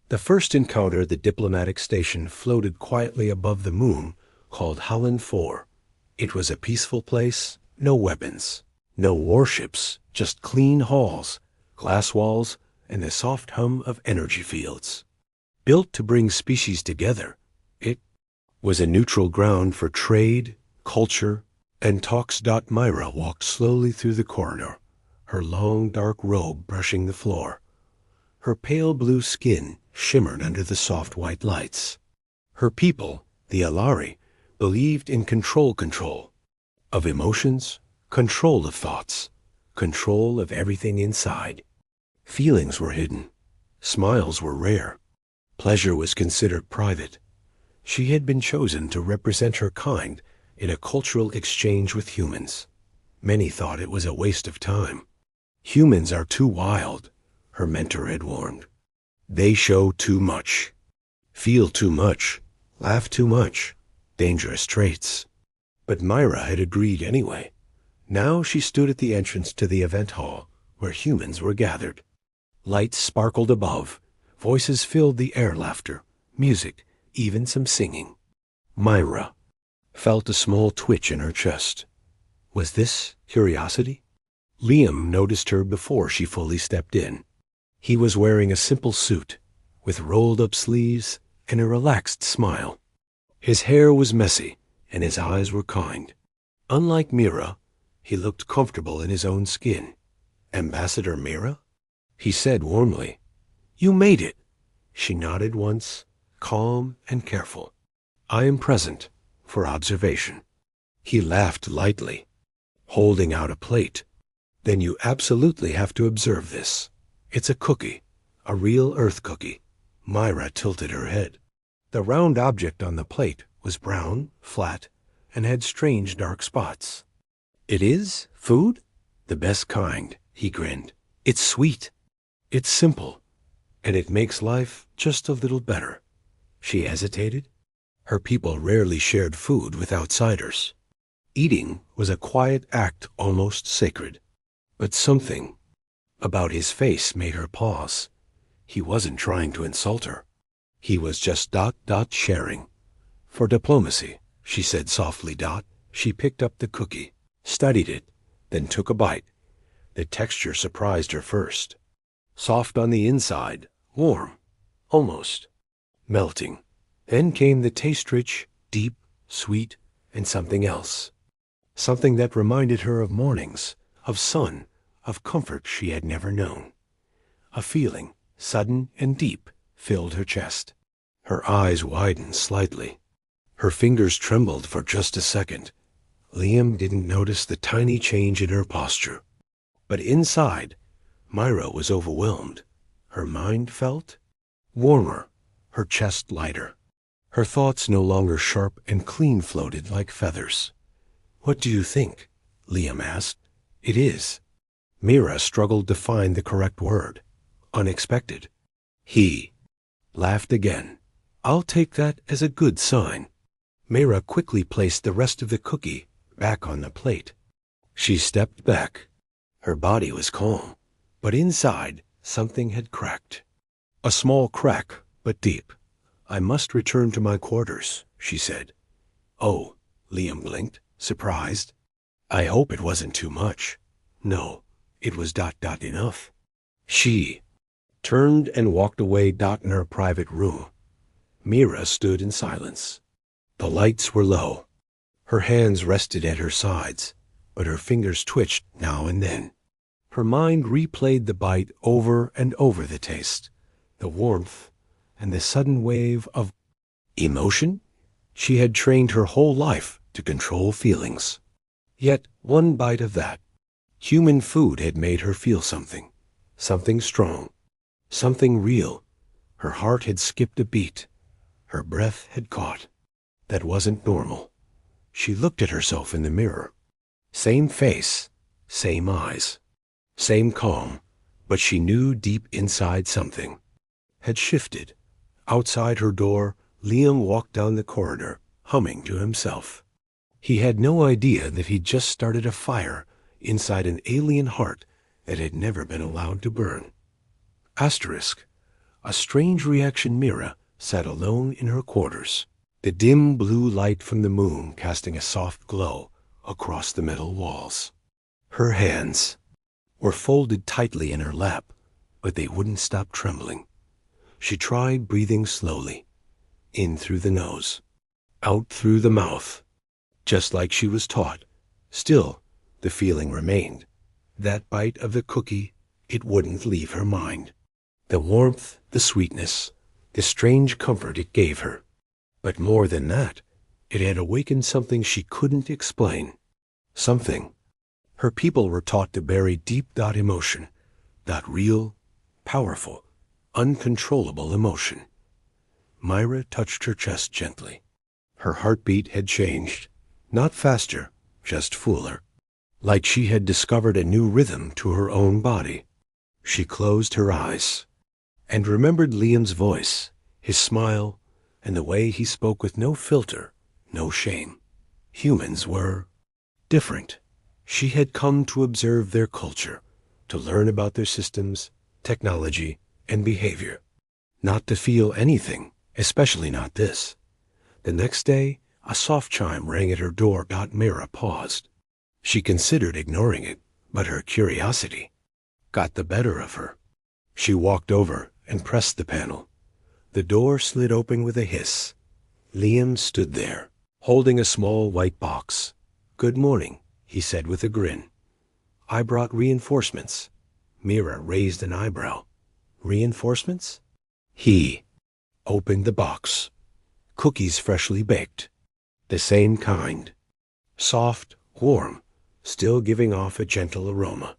The first encounter, the diplomatic station floated quietly above the moon, called Holland 4. It was a peaceful place, no weapons, no warships, just clean halls, glass walls, and the soft hum of energy fields. Built to bring species together, it was a neutral ground for trade, culture, and talks. Myra walked slowly through the corridor, her long dark robe brushing the floor. Her pale blue skin shimmered under the soft white lights. Her people, the Alari, believed in control of emotions, control of thoughts, control of everything inside. Feelings were hidden. Smiles were rare. Pleasure was considered private. She had been chosen to represent her kind in a cultural exchange with humans. Many thought it was a waste of time. Humans are too wild, her mentor had warned. They show too much, feel too much, laugh too much, dangerous traits. But Myra had agreed anyway. Now she stood at the entrance to the event hall, where humans were gathered. Lights sparkled above, voices filled the air, laughter, music, even some singing. Myra felt a small twitch in her chest. Was this curiosity? Liam noticed her before she fully stepped in. He was wearing a simple suit, with rolled-up sleeves and a relaxed smile. His hair was messy, and his eyes were kind. Unlike Mira, he looked comfortable in his own skin. "Ambassador Mira?" he said warmly. "You made it." She nodded once, calm and careful. "I am present for observation." He laughed lightly, holding out a plate. "Then you absolutely have to observe this. It's a cookie, a real Earth cookie." Myra tilted her head. The round object on the plate was brown, flat, and had strange dark spots. "It is food? The best kind," he grinned. "It's sweet. It's simple. And it makes life just a little better." She hesitated. Her people rarely shared food with outsiders. Eating was a quiet act, almost sacred. But something about his face made her pause. He wasn't trying to insult her. He was just sharing. "For diplomacy," she said softly. She picked up the cookie, studied it, then took a bite. The texture surprised her first. Soft on the inside, warm, almost melting. Then came the taste, rich, deep, sweet, and something else. Something that reminded her of mornings, of sun, of comfort she had never known. A feeling, sudden and deep, filled her chest. Her eyes widened slightly. Her fingers trembled for just a second. Liam didn't notice the tiny change in her posture. But inside, Myra was overwhelmed. Her mind felt warmer, her chest lighter. Her thoughts no longer sharp and clean, floated like feathers. "What do you think?" Liam asked. "It is." Myra struggled to find the correct word. "Unexpected." He laughed again. "I'll take that as a good sign." Myra quickly placed the rest of the cookie back on the plate. She stepped back. Her body was calm, but inside something had cracked. A small crack, but deep. "I must return to my quarters," she said. "Oh," Liam blinked, surprised. "I hope it wasn't too much." "No, it was enough." She turned and walked away. In her private room, Myra stood in silence. The lights were low. Her hands rested at her sides, but her fingers twitched now and then. Her mind replayed the bite over and over, the taste, the warmth, and the sudden wave of emotion. She had trained her whole life to control feelings. Yet one bite of that human food had made her feel something, something strong, something real. Her heart had skipped a beat. Her breath had caught. That wasn't normal. She looked at herself in the mirror. Same face, same eyes, same calm, but she knew deep inside something had shifted. Outside her door, Liam walked down the corridor, humming to himself. He had no idea that he'd just started a fire inside an alien heart that had never been allowed to burn. Asterisk. a strange reaction Mira sat alone in her quarters, the dim blue light from the moon casting a soft glow across the metal walls. Her hands were folded tightly in her lap, but they wouldn't stop trembling. She tried breathing slowly, in through the nose, out through the mouth, just like she was taught. Still, the feeling remained. That bite of the cookie, it wouldn't leave her mind. The warmth, the sweetness, the strange comfort it gave her. But more than that, it had awakened something she couldn't explain. Something. Her people were taught to bury deep emotion, that real, powerful, uncontrollable emotion. Myra touched her chest gently. Her heartbeat had changed. Not faster, just fuller. Like she had discovered a new rhythm to her own body. She closed her eyes and remembered Liam's voice, his smile, and the way he spoke with no filter, no shame. Humans were different. She had come to observe their culture, to learn about their systems, technology, and behavior. Not to feel anything, especially not this. The next day, a soft chime rang at her door. Mira paused. She considered ignoring it, but her curiosity got the better of her. She walked over and pressed the panel. The door slid open with a hiss. Liam stood there, holding a small white box. "Good morning," he said with a grin. "I brought reinforcements." Mira raised an eyebrow. "Reinforcements?" He opened the box. Cookies freshly baked. The same kind. Soft, warm, still giving off a gentle aroma.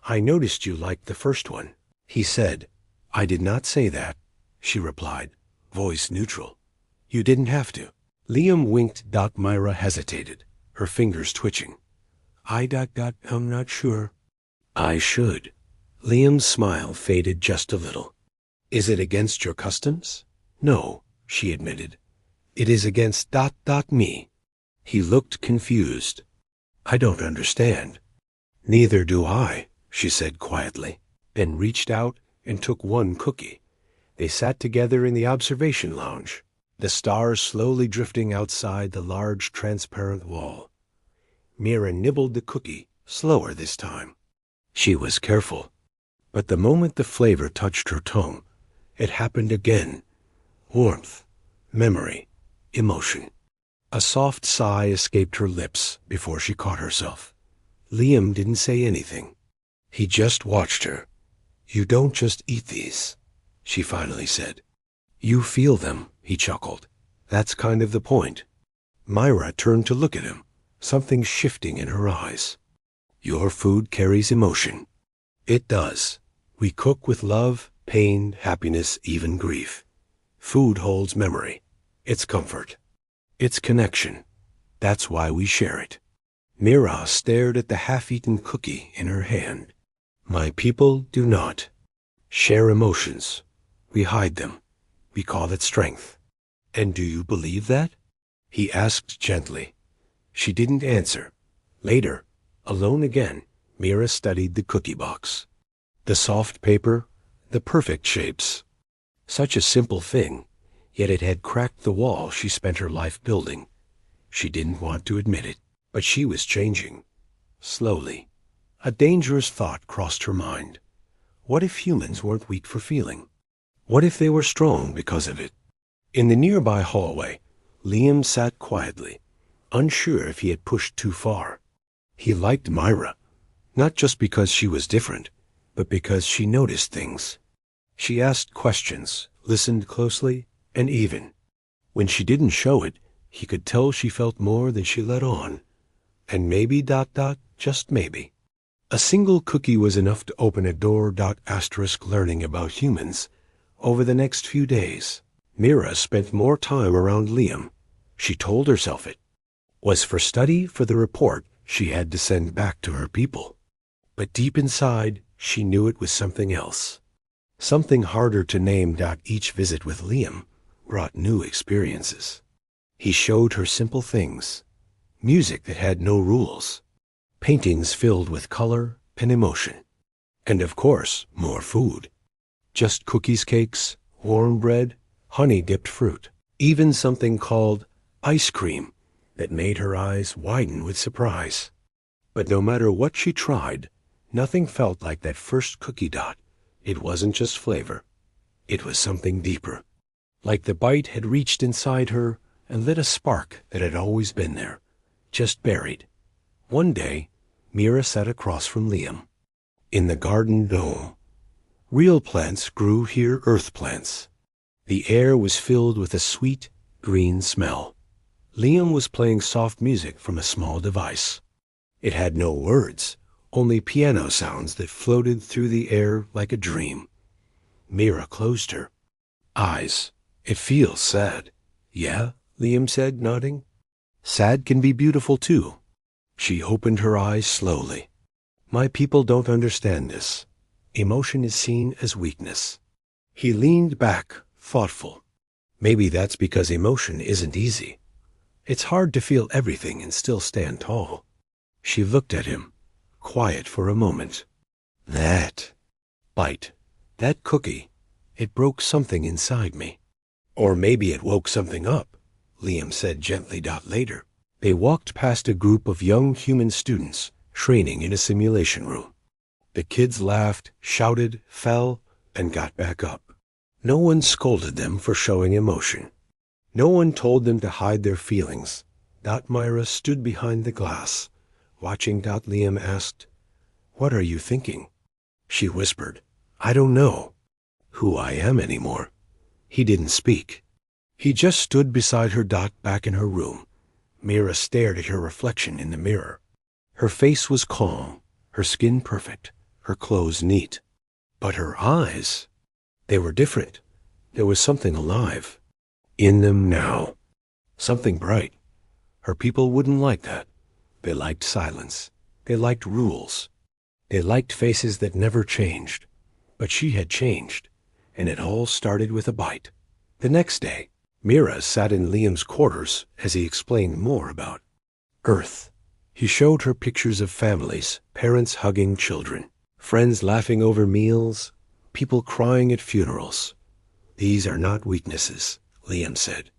"I noticed you liked the first one," he said. "I did not say that," she replied, voice neutral. "You didn't have to." Liam winked. Myra hesitated, her fingers twitching. I'm not sure." "I should." Liam's smile faded just a little. "Is it against your customs?" "No," she admitted. "It is against me." He looked confused. "I don't understand." "Neither do I," she said quietly, then reached out and took one cookie. They sat together in the observation lounge, the stars slowly drifting outside the large transparent wall. Mira nibbled the cookie, slower this time. She was careful. But the moment the flavor touched her tongue, it happened again. Warmth, memory, emotion. A soft sigh escaped her lips before she caught herself. Liam didn't say anything. He just watched her. "You don't just eat these," she finally said. "You feel them," he chuckled. "That's kind of the point." Myra turned to look at him, something shifting in her eyes. "Your food carries emotion." "It does. We cook with love, pain, happiness, even grief. Food holds memory. It's comfort. It's connection. That's why we share it." Mira stared at the half-eaten cookie in her hand. "My people do not share emotions. We hide them. We call it strength." "And do you believe that?" he asked gently. She didn't answer. Later, alone again, Mira studied the cookie box. The soft paper, the perfect shapes. Such a simple thing, yet it had cracked the wall she spent her life building. She didn't want to admit it, but she was changing. Slowly. A dangerous thought crossed her mind. What if humans weren't weak for feeling? What if they were strong because of it? In the nearby hallway, Liam sat quietly, unsure if he had pushed too far. He liked Myra, not just because she was different, but because she noticed things. She asked questions, listened closely, and even when she didn't show it, he could tell she felt more than she let on. And maybe just maybe, a single cookie was enough to open a door. Learning about humans. Over the next few days, Mira spent more time around Liam. She told herself it was for study for the report she had to send back to her people. But deep inside, she knew it was something else. Something harder to name. Each visit with Liam brought new experiences. He showed her simple things. Music that had no rules. Paintings filled with color and emotion. And of course, more food. Just cookies, cakes, warm bread, honey-dipped fruit, even something called ice cream that made her eyes widen with surprise. But no matter what she tried, nothing felt like that first cookie. It wasn't just flavor. It was something deeper. Like the bite had reached inside her and lit a spark that had always been there, just buried. One day, Mira sat across from Liam. In the garden dome. Real plants grew here, earth plants. The air was filled with a sweet, green smell. Liam was playing soft music from a small device. It had no words, only piano sounds that floated through the air like a dream. Mira closed her eyes. It feels sad. Yeah, Liam said, nodding. Sad can be beautiful too. She opened her eyes slowly. My people don't understand this. Emotion is seen as weakness. He leaned back, thoughtful. Maybe that's because emotion isn't easy. It's hard to feel everything and still stand tall. She looked at him, quiet for a moment. That bite, that cookie, it broke something inside me. Or maybe it woke something up, Liam said gently. Later, they walked past a group of young human students training in a simulation room. The kids laughed, shouted, fell, and got back up. No one scolded them for showing emotion. No one told them to hide their feelings. Myra stood behind the glass, watching. Liam asked, "What are you thinking?" She whispered, "I don't know who I am anymore." He didn't speak. He just stood beside her. Back in her room, Mira stared at her reflection in the mirror. Her face was calm, her skin perfect, her clothes neat. But her eyes, they were different. There was something alive in them now. Something bright. Her people wouldn't like that. They liked silence. They liked rules. They liked faces that never changed. But she had changed, and it all started with a bite. The next day, Mira sat in Liam's quarters as he explained more about Earth. He showed her pictures of families, parents hugging children, friends laughing over meals, people crying at funerals. These are not weaknesses, Liam said.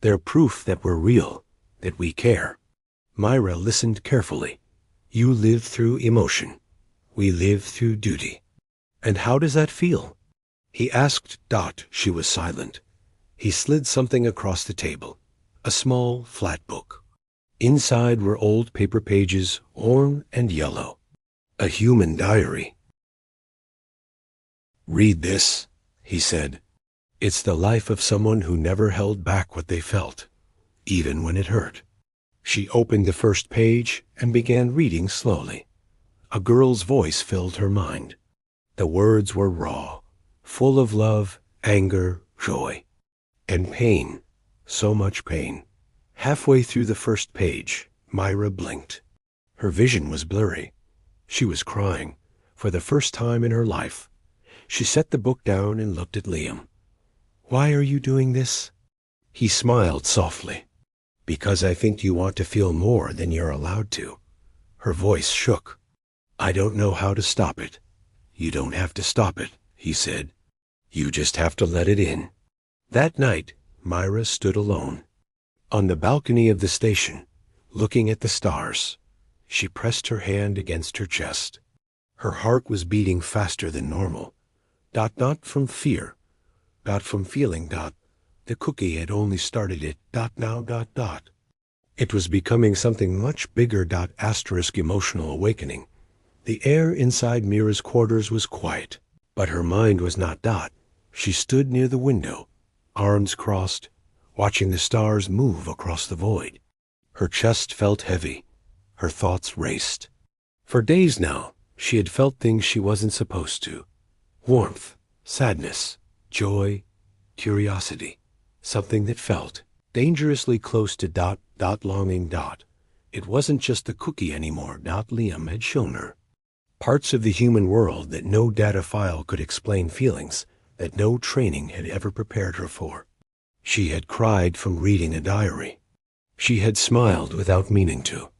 They're proof that we're real, that we care. Myra listened carefully. You live through emotion. We live through duty. And how does that feel? He asked. She was silent. He slid something across the table, a small, flat book. Inside were old paper pages, worn and yellow. A human diary. Read this, he said. It's the life of someone who never held back what they felt, even when it hurt. She opened the first page and began reading slowly. A girl's voice filled her mind. The words were raw, full of love, anger, joy, and pain, so much pain. Halfway through the first page, Myra blinked. Her vision was blurry. She was crying, for the first time in her life. She set the book down and looked at Liam. Why are you doing this? He smiled softly. Because I think you want to feel more than you're allowed to. Her voice shook. I don't know how to stop it. You don't have to stop it, he said. You just have to let it in. That night, Myra stood alone. On the balcony of the station, looking at the stars, she pressed her hand against her chest. Her heart was beating faster than normal. Not from fear, not from feeling. The cookie had only started it. Now. It was becoming something much bigger. Emotional awakening. The air inside Mira's quarters was quiet, but her mind was not. She stood near the window, arms crossed, watching the stars move across the void. Her chest felt heavy. Her thoughts raced. For days now, she had felt things she wasn't supposed to. Warmth, sadness, joy, curiosity. Something that felt dangerously close to longing. It wasn't just the cookie anymore. Liam had shown her. Parts of the human world that no data file could explain, feelings that no training had ever prepared her for. She had cried from reading a diary. She had smiled without meaning to.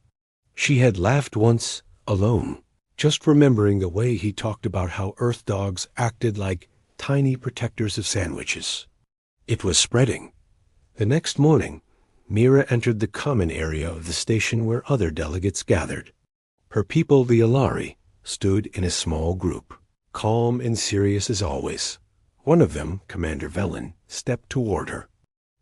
She had laughed once, alone, just remembering the way he talked about how Earth dogs acted like tiny protectors of sandwiches. It was spreading. The next morning, Mira entered the common area of the station where other delegates gathered. Her people, the Alari, stood in a small group, calm and serious as always. One of them, Commander Velen, stepped toward her.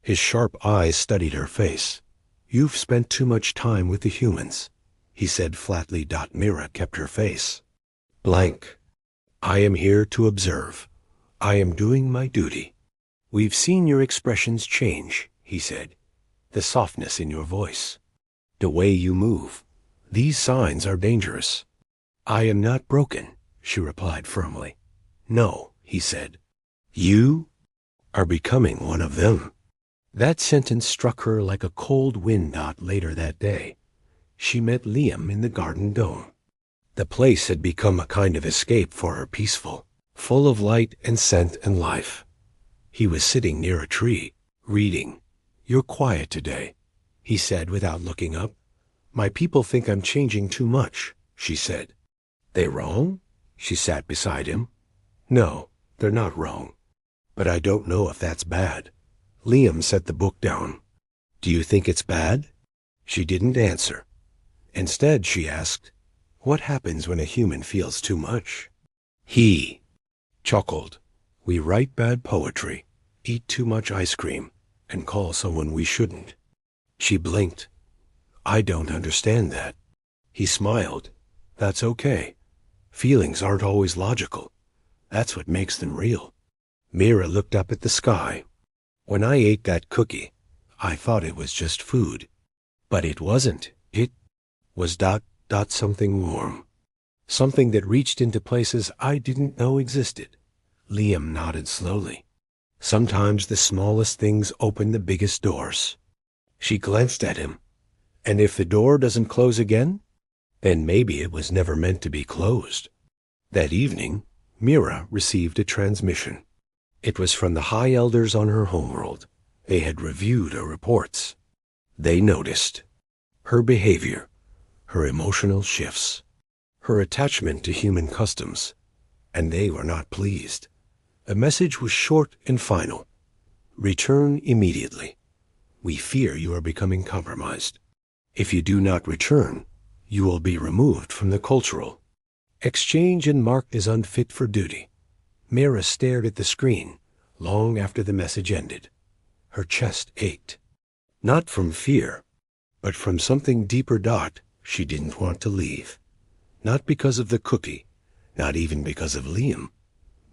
His sharp eyes studied her face. "You've spent too much time with the humans," he said flatly. Mira kept her face blank. "I am here to observe. I am doing my duty." "We've seen your expressions change," he said. "The softness in your voice, the way you move. These signs are dangerous." "I am not broken," she replied firmly. "No," he said. "You are becoming one of them." That sentence struck her like a cold wind. Later that day, she met Liam in the garden dome. The place had become a kind of escape for her, peaceful, full of light and scent and life. He was sitting near a tree, reading. "You're quiet today," he said without looking up. "My people think I'm changing too much," she said. "They wrong?" She sat beside him. "No, they're not wrong. But I don't know if that's bad." Liam set the book down. "Do you think it's bad?" She didn't answer. Instead, she asked, "What happens when a human feels too much?" He chuckled. "We write bad poetry, eat too much ice cream, and call someone we shouldn't." She blinked. "I don't understand that." He smiled. "That's okay. Feelings aren't always logical. That's what makes them real." Mira looked up at the sky. "When I ate that cookie, I thought it was just food. But it wasn't. It was something warm. Something that reached into places I didn't know existed." Liam nodded slowly. "Sometimes the smallest things open the biggest doors." She glanced at him. "And if the door doesn't close again, then maybe it was never meant to be closed." That evening, Mira received a transmission. It was from the high elders on her homeworld. They had reviewed her reports. They noticed her behavior, her emotional shifts, her attachment to human customs, and they were not pleased. The message was short and final. "Return immediately. We fear you are becoming compromised. If you do not return, you will be removed from the cultural exchange and marked as unfit for duty." Mira stared at the screen long after the message ended. Her chest ached. Not from fear, but from something deeper. She didn't want to leave. Not because of the cookie, not even because of Liam,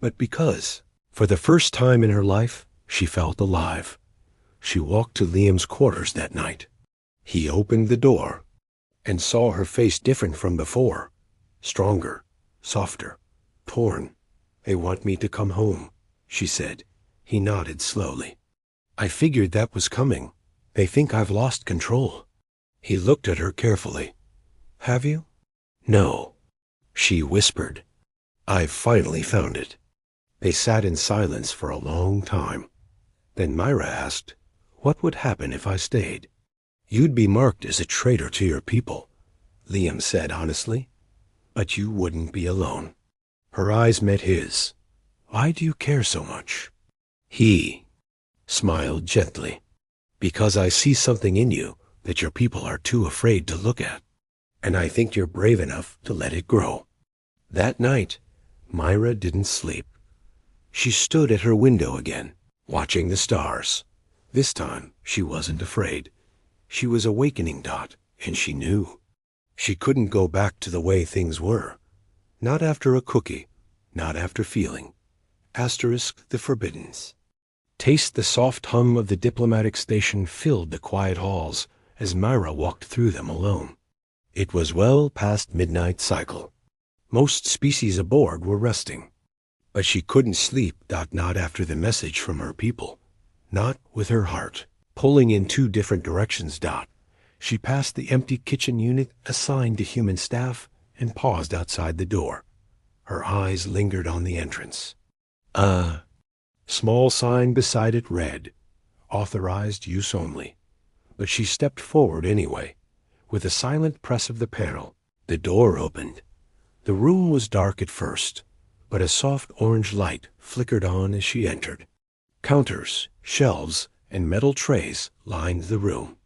but because, for the first time in her life, she felt alive. She walked to Liam's quarters that night. He opened the door and saw her face different from before. Stronger, softer, torn. "They want me to come home," she said. He nodded slowly. "I figured that was coming. They think I've lost control." He looked at her carefully. "Have you?" "No," she whispered. "I've finally found it." They sat in silence for a long time. Then Myra asked, "What would happen if I stayed?" "You'd be marked as a traitor to your people," Liam said honestly. "But you wouldn't be alone." Her eyes met his. "Why do you care so much?" He smiled gently. "Because I see something in you that your people are too afraid to look at, and I think you're brave enough to let it grow." That night, Myra didn't sleep. She stood at her window again, watching the stars. This time, she wasn't afraid. She was awakening, and she knew. She couldn't go back to the way things were. Not after a cookie, not after feeling. Asterisk the forbiddens. Taste the soft hum of the diplomatic station filled the quiet halls as Myra walked through them alone. It was well past midnight cycle. Most species aboard were resting. But she couldn't sleep, not after the message from her people. Not with her heart pulling in two different directions. She passed the empty kitchen unit assigned to human staff and paused outside the door. Her eyes lingered on the entrance. A small sign beside it read, "Authorized use only." But she stepped forward anyway. With a silent press of the panel, the door opened. The room was dark at first, but a soft orange light flickered on as she entered. Counters, shelves, and metal trays lined the room.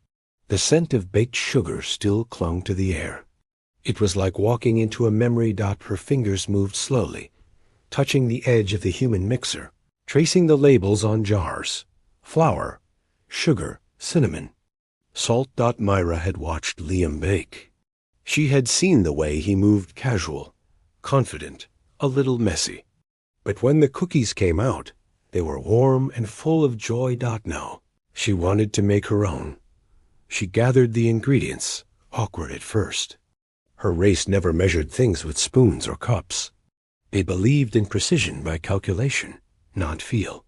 The scent of baked sugar still clung to the air. It was like walking into a memory. Her fingers moved slowly, touching the edge of the human mixer, tracing the labels on jars. Flour, sugar, cinnamon, salt. Myra had watched Liam bake. She had seen the way he moved, casual, confident, a little messy. But when the cookies came out, they were warm and full of joy. Now, she wanted to make her own. She gathered the ingredients, awkward at first. Her race never measured things with spoons or cups. They believed in precision by calculation, not feel.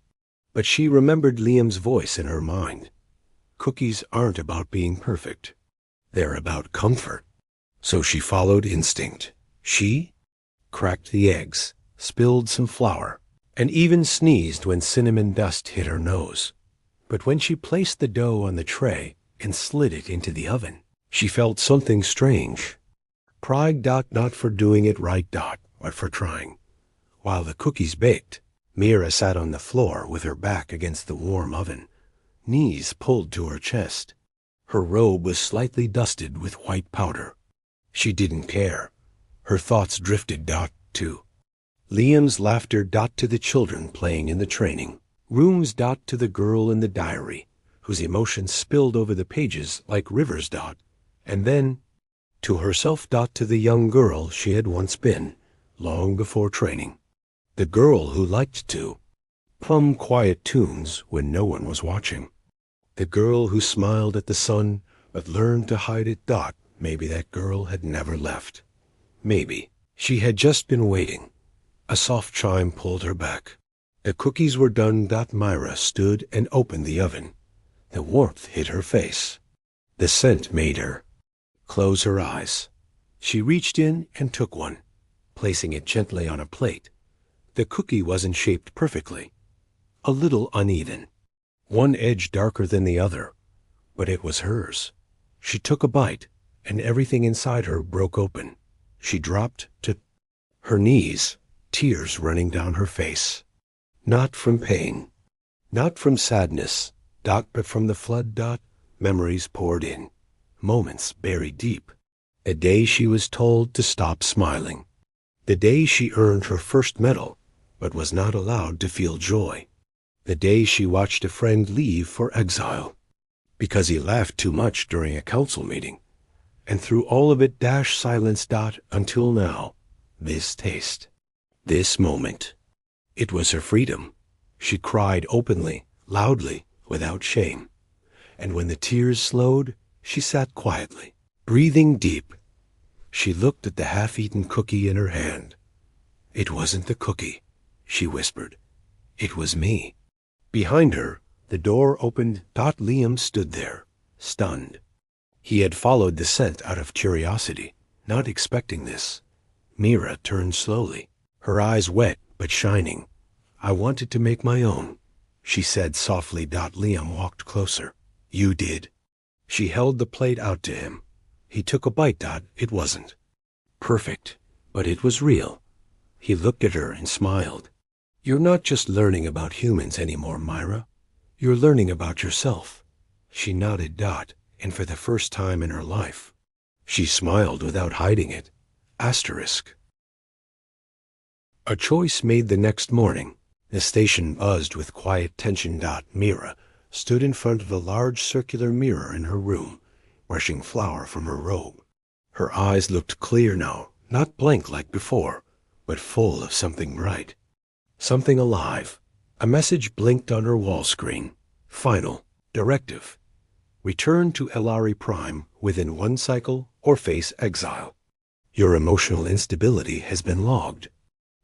But she remembered Liam's voice in her mind. Cookies aren't about being perfect. They're about comfort. So she followed instinct. She cracked the eggs, spilled some flour, and even sneezed when cinnamon dust hit her nose. But when she placed the dough on the tray and slid it into the oven, she felt something strange. Pride. Not for doing it right. But for trying. While the cookies baked, Mira sat on the floor with her back against the warm oven, knees pulled to her chest. Her robe was slightly dusted with white powder. She didn't care. Her thoughts drifted. To Liam's laughter. To the children playing in the training rooms. To the girl in the diary, whose emotions spilled over the pages like rivers. And then to herself. To the young girl she had once been, long before training. The girl who liked to plum quiet tunes when no one was watching. The girl who smiled at the sun but learned to hide it. Maybe that girl had never left. Maybe she had just been waiting. A soft chime pulled her back. The cookies were done. Myra stood and opened the oven. The warmth hit her face. The scent made her close her eyes. She reached in and took one, placing it gently on a plate. The cookie wasn't shaped perfectly. A little uneven. One edge darker than the other. But it was hers. She took a bite, and everything inside her broke open. She dropped to her knees, tears running down her face. Not from pain. Not from sadness. But from the flood. Memories poured in. Moments buried deep. A day she was told to stop smiling. The day she earned her first medal, but was not allowed to feel joy. The day she watched a friend leave for exile, because he laughed too much during a council meeting. And through all of it, silence. Until now, this taste, this moment. It was her freedom. She cried openly, loudly, without shame. And when the tears slowed, she sat quietly, breathing deep. She looked at the half-eaten cookie in her hand. It wasn't the cookie, she whispered. It was me. Behind her, the door opened. Liam stood there, stunned. He had followed the scent out of curiosity, not expecting this. Mira turned slowly, her eyes wet but shining. I wanted to make my own, she said softly. Liam walked closer. You did. She held the plate out to him. He took a bite. It wasn't perfect, but it was real. He looked at her and smiled. You're not just learning about humans anymore, Myra. You're learning about yourself. She nodded. And for the first time in her life, she smiled without hiding it. Asterisk. A choice made the next morning. The station buzzed with quiet tension. Mira stood in front of a large circular mirror in her room, brushing flour from her robe. Her eyes looked clear now, not blank like before, but full of something bright, something alive. A message blinked on her wall screen. Final. Directive. Return to Elari Prime within 1 cycle or face exile. Your emotional instability has been logged.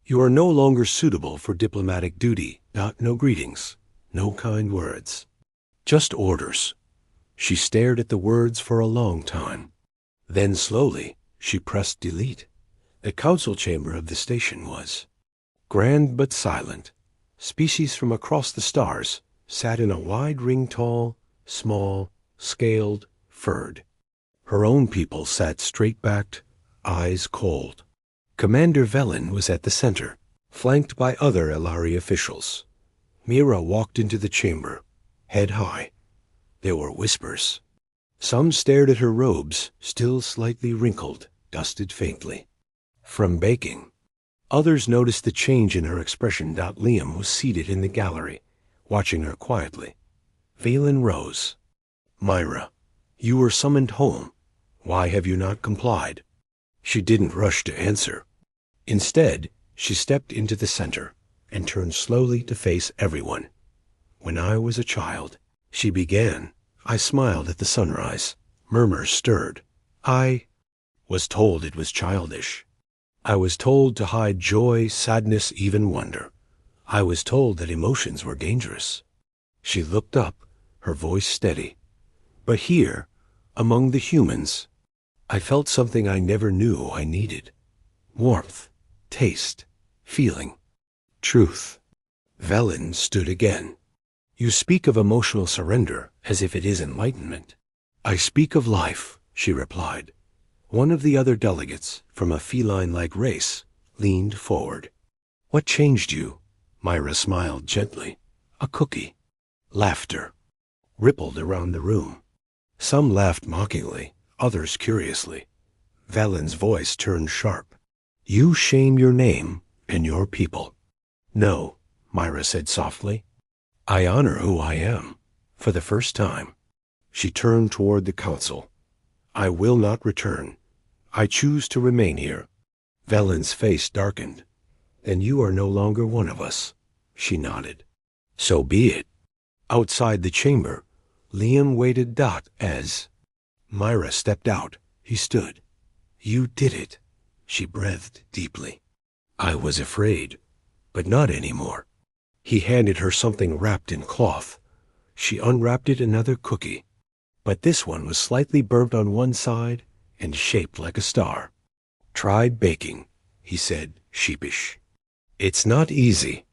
You are no longer suitable for diplomatic duty. No greetings, no kind words. Just orders. She stared at the words for a long time. Then slowly, she pressed delete. The council chamber of the station was grand but silent. Species from across the stars sat in a wide ring, tall, small, scaled, furred. Her own people sat straight-backed, eyes cold. Commander Velen was at the center, flanked by other Elari officials. Mira walked into the chamber, head high. There were whispers. Some stared at her robes, still slightly wrinkled, dusted faintly from baking. Others noticed the change in her expression. Liam was seated in the gallery, watching her quietly. Valen rose. Myra, you were summoned home. Why have you not complied? She didn't rush to answer. Instead, she stepped into the center and turned slowly to face everyone. When I was a child, she began. I smiled at the sunrise. Murmurs stirred. I was told it was childish. I was told to hide joy, sadness, even wonder. I was told that emotions were dangerous. She looked up, her voice steady. But here, among the humans, I felt something I never knew I needed. Warmth, taste, feeling, truth. Velen stood again. You speak of emotional surrender as if it is enlightenment. I speak of life, she replied. One of the other delegates, from a feline-like race, leaned forward. What changed you? Myra smiled gently. A cookie. Laughter rippled around the room. Some laughed mockingly, others curiously. Valen's voice turned sharp. You shame your name and your people. No, Myra said softly. I honor who I am, for the first time. She turned toward the council. I will not return. I choose to remain here. Valen's face darkened. Then you are no longer one of us. She nodded. So be it. Outside the chamber, Liam waited as Myra stepped out. He stood. You did it. She breathed deeply. I was afraid, but not anymore. He handed her something wrapped in cloth. She unwrapped it, another cookie. But this one was slightly burnt on one side and shaped like a star. Try baking, he said, sheepish. It's not easy.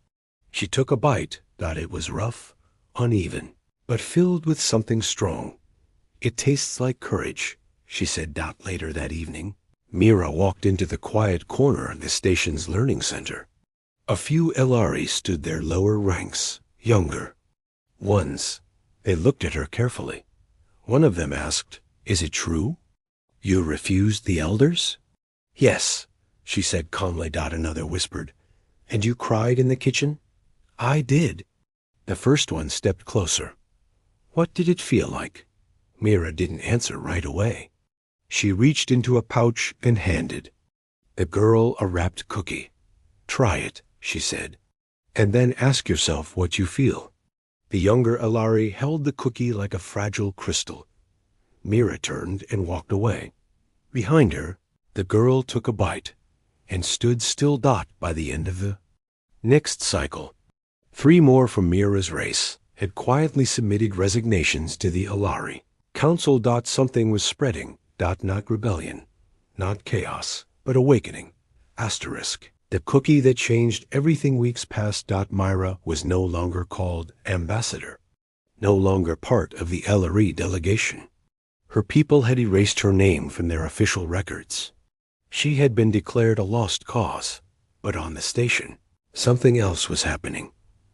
She took a bite. It was rough, uneven, but filled with something strong. It tastes like courage, she said. Later that evening, Mira walked into the quiet corner of the station's learning center. A few Elari stood there, lower ranks, younger ones. They looked at her carefully. One of them asked, Is it true? You refused the elders? Yes, she said calmly. Another whispered, And you cried in the kitchen? I did. The first one stepped closer. What did it feel like? Mira didn't answer right away. She reached into a pouch and handed the girl a wrapped cookie. Try it, she said, and then ask yourself what you feel. The younger Elari held the cookie like a fragile crystal. Mira turned and walked away. Behind her, the girl took a bite and stood still. By the end of the next cycle, 3 more from Mira's race had quietly submitted resignations to the Elari Council. Something was spreading. Not rebellion, not chaos, but awakening. Asterisk. The cookie that changed everything. Weeks passed. Myra was no longer called ambassador, no longer part of the Elari delegation. Her people had erased her name from their official records. She had been declared a lost cause. But on the station, something else was happening.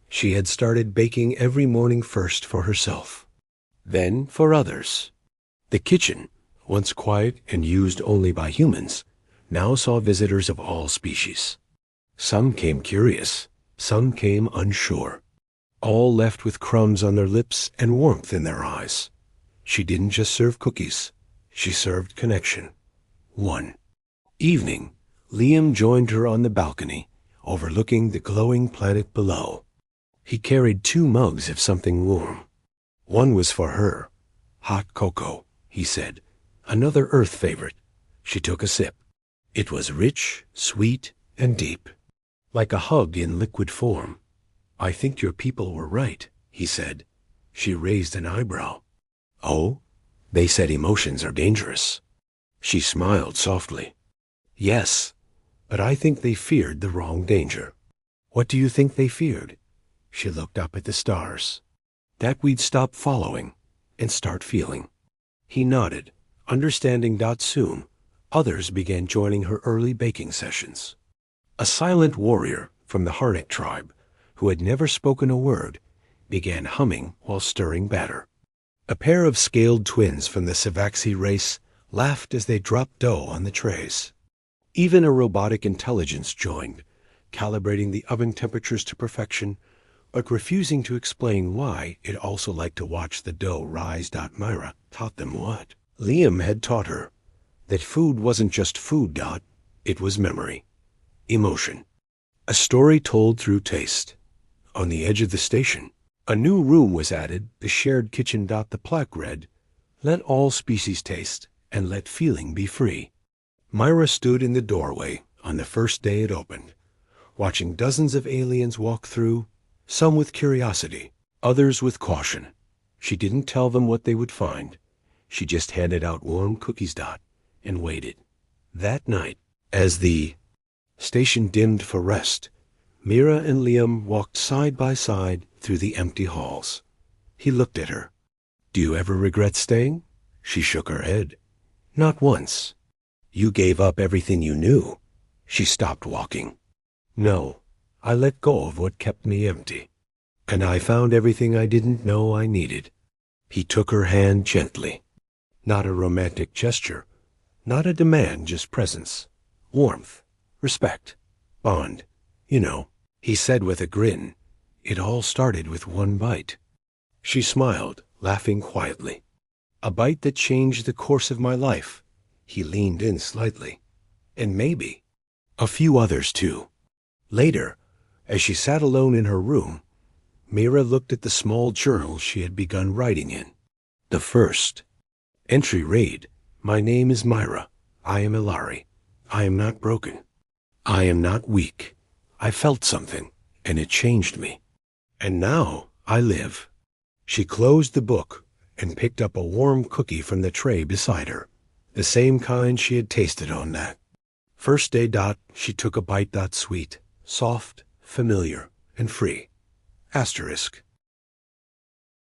She had started baking every morning, first for herself, then for others. The kitchen, once quiet and used only by humans, now saw visitors of all species. Some came curious, some came unsure. All left with crumbs on their lips and warmth in their eyes. She didn't just serve cookies, she served connection. One evening, Liam joined her on the balcony, overlooking the glowing planet below. He carried 2 mugs of something warm. One was for her. Hot cocoa, he said. Another Earth favorite. She took a sip. It was rich, sweet, and deep, like a hug in liquid form. I think your people were right, he said. She raised an eyebrow. Oh? They said emotions are dangerous. She smiled softly. Yes, but I think they feared the wrong danger. What do you think they feared? She looked up at the stars. That we'd stop following and start feeling. He nodded, understanding. Soon, others began joining her early baking sessions. A silent warrior, from the Harnett tribe, who had never spoken a word, began humming while stirring batter. A pair of scaled twins from the Savaxi race laughed as they dropped dough on the trays. Even a robotic intelligence joined, calibrating the oven temperatures to perfection, but refusing to explain why it also liked to watch the dough rise. Myra taught them what Liam had taught her, that food wasn't just food. It was memory, emotion, a story told through taste. On the edge of the station, a new room was added, the shared kitchen. The plaque read, "Let all species taste, and let feeling be free." Myra stood in the doorway on the first day it opened, watching dozens of aliens walk through, some with curiosity, others with caution. She didn't tell them what they would find. She just handed out warm cookies. And waited. That night, as the station dimmed for rest, Mira and Liam walked side by side through the empty halls. He looked at her. "Do you ever regret staying?" She shook her head. "Not once." "You gave up everything you knew." She stopped walking. "No, I let go of what kept me empty. And I found everything I didn't know I needed." He took her hand gently. Not a romantic gesture, not a demand, just presence, warmth, respect, bond. "You know," he said with a grin, "it all started with one bite." She smiled, laughing quietly. "A bite that changed the course of my life." He leaned in slightly. "And maybe a few others too." Later, as she sat alone in her room, Mira looked at the small journal she had begun writing in. The first entry read, "My name is Myra. I am Ilari. I am not broken. I am not weak. I felt something, and it changed me. And now I live." She closed the book and picked up a warm cookie from the tray beside her, the same kind she had tasted on that first day. She took a bite. Sweet, soft, familiar, and free. Asterisk.